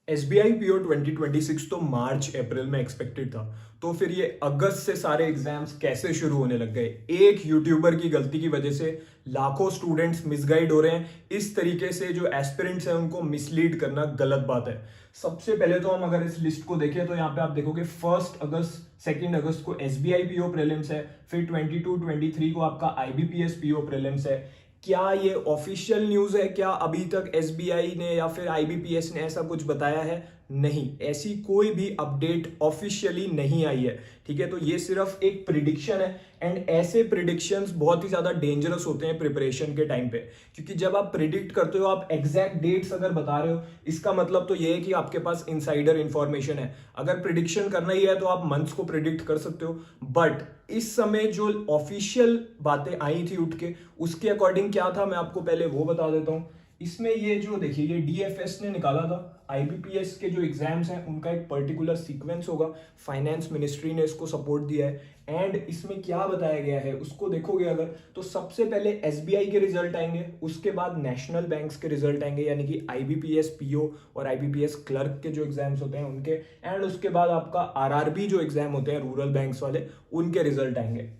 SBI PO 2026 तो मार्च अप्रैल में expected था। तो फिर ये अगस्त से सारे एग्जाम्स कैसे शुरू होने लग गए? एक यूट्यूबर की गलती की वजह से लाखों स्टूडेंट्स मिसगाइड हो रहे हैं। इस तरीके से जो एस्पिरेंट्स हैं उनको मिसलीड करना गलत बात है। सबसे पहले तो हम अगर इस लिस्ट को देखें तो यहाँ पे आप देखोगे 1 अगस्त 2 अगस्त को SBI पीओ प्रीलिम्स है, फिर 22-23 को आपका IBPS पीओ प्रीलिम्स है। क्या ये ऑफिशियल न्यूज है? क्या अभी तक एसबीआई ने या फिर आईबीपीएस ने ऐसा कुछ बताया है? नहीं, ऐसी कोई भी अपडेट ऑफिशियली नहीं आई है। ठीक है, तो ये सिर्फ एक प्रिडिक्शन है एंड ऐसे प्रिडिक्शंस बहुत ही ज्यादा डेंजरस होते हैं प्रिपरेशन के टाइम पे, क्योंकि जब आप प्रिडिक्ट करते हो, आप एग्जैक्ट डेट्स अगर बता रहे हो, इसका मतलब तो ये है कि आपके पास इनसाइडर इंफॉर्मेशन है। अगर प्रिडिक्शन करना ही है तो आप मंथ्स को प्रिडिक्ट कर सकते हो, बट इस समय जो ऑफिशियल बातें आई थी उठ के, उसके अकॉर्डिंग क्या था मैं आपको पहले वो बता देता हूं। इसमें ये जो देखिए, ये डीएफएस ने निकाला था, आईबीपीएस के जो एग्जाम्स हैं उनका एक पर्टिकुलर सीक्वेंस होगा, फाइनेंस मिनिस्ट्री ने इसको सपोर्ट दिया है। एंड इसमें क्या बताया गया है उसको देखोगे अगर, तो सबसे पहले एसबीआई के रिजल्ट आएंगे, उसके बाद नेशनल बैंक्स के रिजल्ट आएंगे, यानी कि आईबीपीएस पीओ और आईबीपीएस क्लर्क के जो एग्जाम्स होते हैं उनके, एंड उसके बाद आपका आरआरबी जो एग्जाम होते हैं रूरल बैंक्स वाले, उनके रिजल्ट आएंगे।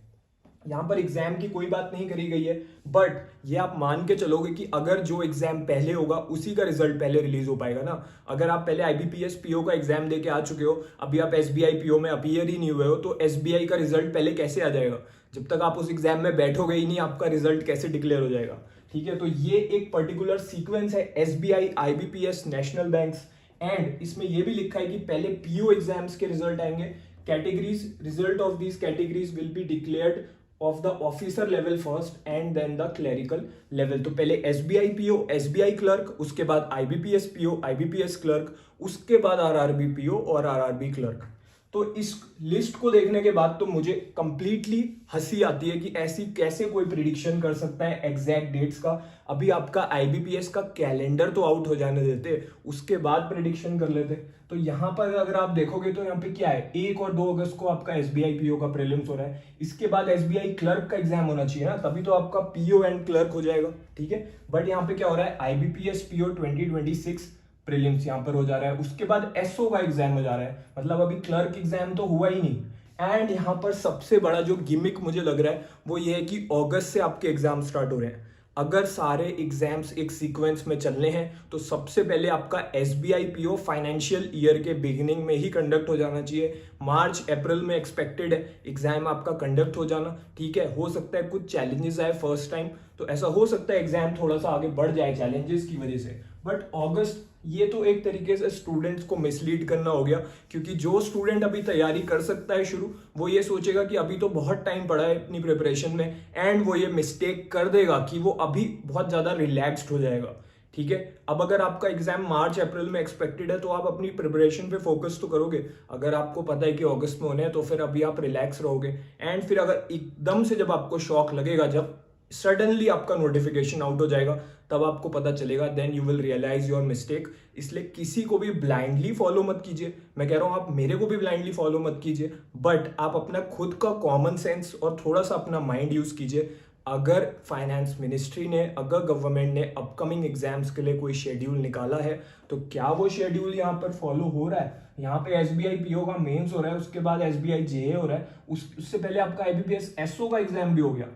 यहां पर एग्जाम की कोई बात नहीं करी गई है, बट ये आप मान के चलोगे कि अगर जो एग्जाम पहले होगा उसी का रिजल्ट पहले रिलीज हो पाएगा ना। अगर आप पहले आईबीपीएस पीओ का एग्जाम देके आ चुके हो, अभी आप एसबीआई पीओ में अपीयर ही नहीं हुए हो, तो एसबीआई का रिजल्ट पहले कैसे आ जाएगा? जब तक आप उस एग्जाम में बैठोगे ही नहीं, आपका रिजल्ट कैसे डिक्लेयर हो जाएगा? ठीक है, तो ये एक पर्टिकुलर सीक्वेंस है, SBI, IBPS, national banks. And इसमें यह भी लिखा है कि पहले पीओ एग्जाम्स के रिजल्ट आएंगे, categories, result of these categories will be declared of the officer level first and then the clerical level. तो पहले एसबीआई पीओ, एसबीआई क्लर्क, उसके बाद आईबीपीएस पीओ, आईबीपीएस क्लर्क, उसके बाद आरआरबी पीओ और RRB clerk. तो इस लिस्ट को देखने के बाद तो मुझे कंप्लीटली हंसी आती है कि ऐसी कैसे कोई प्रिडिक्शन कर सकता है एग्जैक्ट डेट्स का। अभी आपका आईबीपीएस का कैलेंडर तो आउट हो जाने देते, उसके बाद प्रिडिक्शन कर लेते। तो यहां पर अगर आप देखोगे तो यहाँ पे क्या है, 1 और 2 अगस्त को आपका एसबीआई पीओ का प्रीलिम्स हो रहा है, इसके बाद एसबीआई क्लर्क का एग्जाम होना चाहिए ना, तभी तो आपका पीओ एंड क्लर्क हो जाएगा। ठीक है, बट यहाँ पे क्या हो रहा है, आईबीपीएस पीओ 2026 प्रीलिम्स यहाँ पर हो जा रहा है, उसके बाद एसओ का एग्जाम हो जा रहा है, मतलब अभी क्लर्क एग्जाम तो हुआ ही नहीं। एंड यहाँ पर सबसे बड़ा जो गिमिक मुझे लग रहा है वो ये है कि अगस्त से आपके एग्जाम स्टार्ट हो रहे हैं। अगर सारे एग्जाम्स एक सीक्वेंस में चलने हैं तो सबसे पहले आपका एसबीआई पीओ फाइनेंशियल ईयर के बिगिनिंग में ही कंडक्ट हो जाना चाहिए। मार्च अप्रैल में एक्सपेक्टेड है एग्जाम आपका कंडक्ट हो जाना। ठीक है, हो सकता है कुछ चैलेंजेस आए फर्स्ट टाइम, तो ऐसा हो सकता है एग्जाम थोड़ा सा आगे बढ़ जाए चैलेंजेस की वजह से, बट अगस्त ये तो एक तरीके से स्टूडेंट्स को मिसलीड करना हो गया, क्योंकि जो स्टूडेंट अभी तैयारी कर सकता है शुरू, वो ये सोचेगा कि अभी तो बहुत टाइम पड़ा है अपनी प्रिपरेशन में, एंड वो ये मिस्टेक कर देगा कि वो अभी बहुत ज्यादा रिलैक्स्ड हो जाएगा। ठीक है, अब अगर आपका एग्जाम मार्च अप्रैल में एक्सपेक्टेड है तो आप अपनी प्रिपरेशन पे फोकस तो करोगे। अगर आपको पता है कि अगस्त में होने हैं तो फिर अभी आप रिलैक्स रहोगे, एंड फिर अगर एकदम से जब आपको शॉक लगेगा, जब सडनली आपका नोटिफिकेशन आउट हो जाएगा, तब आपको पता चलेगा, then you will realise your mistake. इसलिए किसी को भी ब्लाइंडली फॉलो मत कीजिए। मैं कह रहा हूं आप मेरे को भी ब्लाइंडली फॉलो मत कीजिए, बट आप अपना खुद का कॉमन सेंस और थोड़ा सा अपना माइंड यूज कीजिए। अगर फाइनेंस मिनिस्ट्री ने, अगर गवर्नमेंट ने अपकमिंग एग्जाम्स के लिए कोई शेड्यूल निकाला है, तो क्या वो शेड्यूल यहाँ पर फॉलो हो रहा है? यहाँ पे एसबीआई पीओ का मेंस हो रहा है, उसके बाद एसबीआई जेए हो रहा है, उससे पहले आपका आईबीपीएस एसओ का एग्जाम भी हो गया,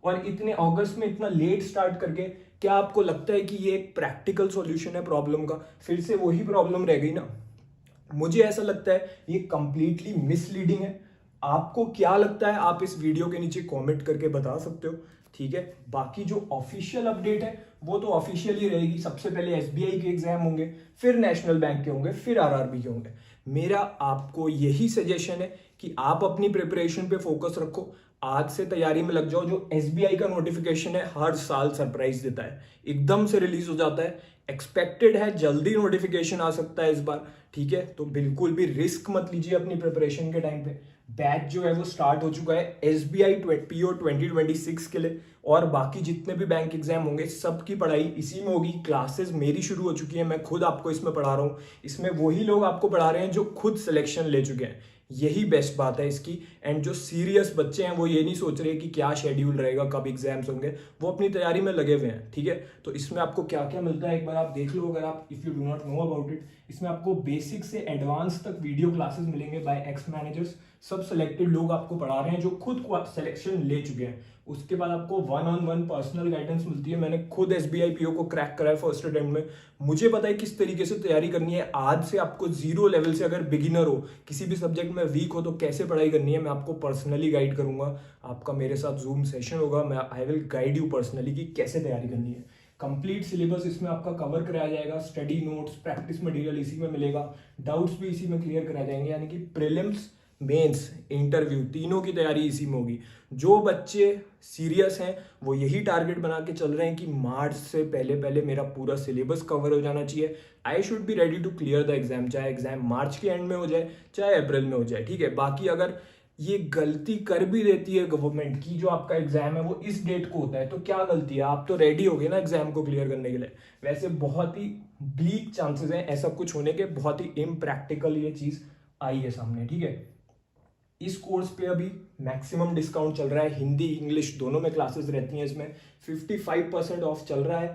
और इतने अगस्त में इतना लेट स्टार्ट करके, क्या आपको लगता है कि ये एक प्रैक्टिकल सॉल्यूशन है प्रॉब्लम का? फिर से वही प्रॉब्लम रह गई ना। मुझे ऐसा लगता है ये कंप्लीटली मिसलीडिंग है। आपको क्या लगता है आप इस वीडियो के नीचे कमेंट करके बता सकते हो। ठीक है, बाकी जो ऑफिशियल अपडेट है वो तो ऑफिशियल ही रहेगी। सबसे पहले एसबीआई के एग्जाम होंगे, फिर नेशनल बैंक के होंगे, फिर आरआरबी के होंगे। मेरा आपको यही सजेशन है कि आप अपनी प्रिपरेशन पे फोकस रखो, आज से तैयारी में लग जाओ। जो एसबीआई का नोटिफिकेशन है हर साल सरप्राइज देता है, एकदम से रिलीज हो जाता है, एक्सपेक्टेड है जल्दी नोटिफिकेशन आ सकता है इस बार। ठीक है, तो बिल्कुल भी रिस्क मत लीजिए अपनी प्रिपरेशन के टाइम पे। बैच जो है वो स्टार्ट हो चुका है एसबीआई पीओ 2026 के लिए, और बाकी जितने भी बैंक एग्जाम होंगे सबकी पढ़ाई इसी में होगी। क्लासेस मेरी शुरू हो चुकी है, मैं खुद आपको इसमें पढ़ा रहा हूँ। इसमें वही लोग आपको पढ़ा रहे हैं जो खुद सिलेक्शन ले चुके हैं। यही बेस्ट बात है इसकी। एंड जो सीरियस बच्चे हैं वो ये नहीं सोच रहे कि क्या शेड्यूल रहेगा, कब एग्जाम्स होंगे, वो अपनी तैयारी में लगे हुए हैं, ठीक है। तो इसमें आपको क्या क्या मिलता है एक बार आप देख लो, अगर आप if you do not know about it. इसमें आपको बेसिक से एडवांस तक वीडियो क्लासेस मिलेंगे बाय एक्स मैनेजर्स, सब सिलेक्टेड लोग आपको पढ़ा रहे हैं जो खुद सिलेक्शन ले चुके हैं। उसके बाद आपको 1-on-1 पर्सनल गाइडेंस मिलती है। मैंने खुद SBI PO को क्रैक करा है फर्स्ट अटेम्प्ट में, मुझे पता है किस तरीके से तैयारी करनी है। आज से आपको जीरो लेवल से, अगर बिगिनर हो, किसी भी सब्जेक्ट में वीक हो, तो कैसे पढ़ाई करनी है मैं आपको पर्सनली गाइड करूंगा। आपका मेरे साथ जूम सेशन होगा, मैं I will guide you personally कि कैसे तैयारी करनी है। कंप्लीट सिलेबस इसमें आपका कवर कराया जाएगा, स्टडी नोट्स, प्रैक्टिस मटेरियल इसी में मिलेगा, डाउट्स भी इसी में क्लियर कराए जाएंगे। यानी कि प्रीलिम्स, मेंस, इंटरव्यू, तीनों की तैयारी इसी में होगी। जो बच्चे सीरियस हैं वो यही टारगेट बना के चल रहे हैं कि मार्च से पहले पहले मेरा पूरा सिलेबस कवर हो जाना चाहिए। I should be ready to clear the exam, चाहे एग्जाम मार्च के एंड में हो जाए चाहे अप्रैल में हो जाए, ठीक है। बाकी अगर ये गलती कर भी देती है गवर्नमेंट की, जो आपका एग्जाम है वो इस डेट को होता है, तो क्या गलती है, आप तो रेडी हो गए ना एग्जाम को क्लियर करने के लिए। वैसे बहुत ही ब्लीक चांसेस हैं ऐसा कुछ होने के, बहुत ही इम्प्रैक्टिकल ये चीज आई है सामने, ठीक है। इस कोर्स पे अभी मैक्सिमम डिस्काउंट चल रहा है, हिंदी इंग्लिश दोनों में क्लासेस रहती हैं। इसमें 55% ऑफ चल रहा है।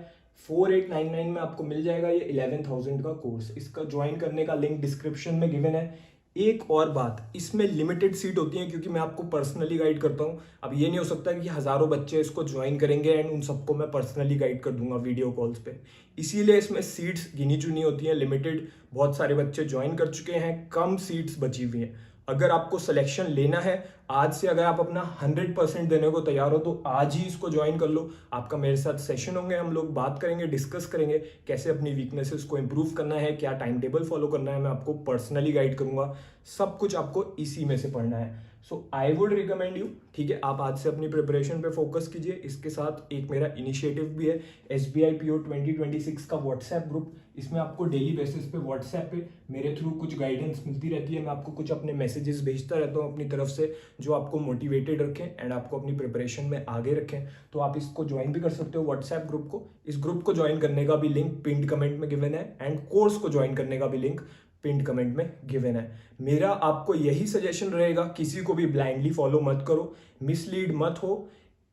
4899 में आपको मिल जाएगा ये 11,000 का कोर्स। इसका ज्वाइन करने का लिंक डिस्क्रिप्शन में गिवन है। एक और बात, इसमें लिमिटेड सीट होती है क्योंकि मैं आपको पर्सनली गाइड करता हूँ। अब ये नहीं हो सकता कि हजारों बच्चे इसको ज्वाइन करेंगे एंड उन सबको मैं पर्सनली गाइड कर दूंगा वीडियो कॉल्स पे। इसीलिए इसमें सीट्स गिनी चुनी होती हैं, लिमिटेड। बहुत सारे बच्चे ज्वाइन कर चुके हैं, कम सीट्स बची हुई हैं। अगर आपको सिलेक्शन लेना है आज से, अगर आप अपना 100% देने को तैयार हो, तो आज ही इसको ज्वाइन कर लो। आपका मेरे साथ सेशन होंगे, हम लोग बात करेंगे, डिस्कस करेंगे कैसे अपनी वीकनेसेस को इंप्रूव करना है, क्या टाइम टेबल फॉलो करना है, मैं आपको पर्सनली गाइड करूंगा। सब कुछ आपको इसी में से पढ़ना है। सो आई वुड रिकमेंड यू, ठीक है, आप आज से अपनी प्रिपरेशन पे फोकस कीजिए। इसके साथ एक मेरा इनिशिएटिव भी है, SBI PO 2026 का व्हाट्सएप ग्रुप। इसमें आपको डेली बेसिस पे व्हाट्सएप पे मेरे थ्रू कुछ गाइडेंस मिलती रहती है। मैं आपको कुछ अपने मैसेजेस भेजता रहता हूँ अपनी तरफ से, जो आपको मोटिवेटेड रखें एंड आपको अपनी प्रिपरेशन में आगे रखें। तो आप इसको ज्वाइन भी कर सकते हो व्हाट्सएप ग्रुप को। इस ग्रुप को ज्वाइन करने का भी लिंक पिंड कमेंट में गिवन है एंड कोर्स को ज्वाइन करने का भी लिंक पिंड कमेंट में गिवन है। मेरा आपको यही सजेशन रहेगा, किसी को भी ब्लाइंडली फॉलो मत करो, मिसलीड मत हो।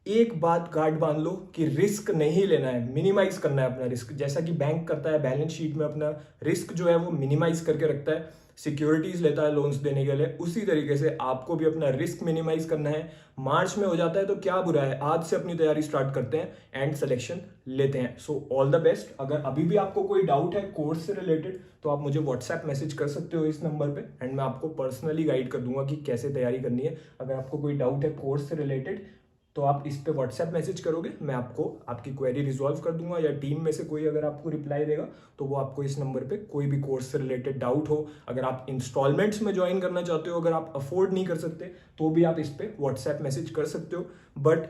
एक बात गार्ड बांध लो कि रिस्क नहीं लेना है, मिनिमाइज करना है अपना रिस्क। जैसा कि बैंक करता है, बैलेंस शीट में अपना रिस्क जो है वो मिनिमाइज करके रखता है, सिक्योरिटीज लेता है लोन्स देने के लिए, उसी तरीके से आपको भी अपना रिस्क मिनिमाइज करना है। मार्च में हो जाता है तो क्या बुरा है, आज से अपनी तैयारी स्टार्ट करते हैं एंड सिलेक्शन लेते हैं। So all the best. अगर अभी भी आपको कोई डाउट है कोर्स से रिलेटेड तो आप मुझे व्हाट्सएप मैसेज कर सकते हो इस नंबर पे एंड मैं आपको पर्सनली गाइड कर दूंगा कि कैसे तैयारी करनी है। अगर आपको कोई डाउट है कोर्स से रिलेटेड तो आप इस पे व्हाट्सएप मैसेज करोगे, मैं आपको आपकी क्वेरी रिजॉल्व कर दूंगा, या टीम में से कोई अगर आपको रिप्लाई देगा तो वो आपको इस नंबर पे कोई भी कोर्स से रिलेटेड डाउट हो, अगर आप इंस्टॉलमेंट्स में ज्वाइन करना चाहते हो, अगर आप अफोर्ड नहीं कर सकते तो भी आप इस पे व्हाट्सएप मैसेज कर सकते हो। बट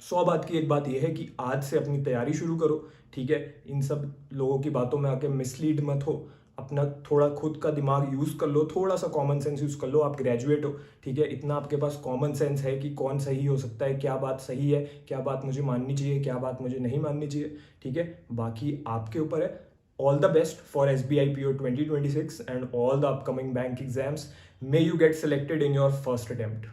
100 बात की एक बात यह है कि आज से अपनी तैयारी शुरू करो, ठीक है। इन सब लोगों की बातों में आके मिसलीड मत हो, अपना थोड़ा खुद का दिमाग यूज कर लो, थोड़ा सा कॉमन सेंस यूज कर लो। आप ग्रेजुएट हो, ठीक है, इतना आपके पास कॉमन सेंस है कि कौन सही हो सकता है, क्या बात सही है, क्या बात मुझे माननी चाहिए, क्या बात मुझे नहीं माननी चाहिए, ठीक है। बाकी आपके ऊपर है। All the best for SBI PO 2026 and all the upcoming bank exams. May you get selected in your first attempt.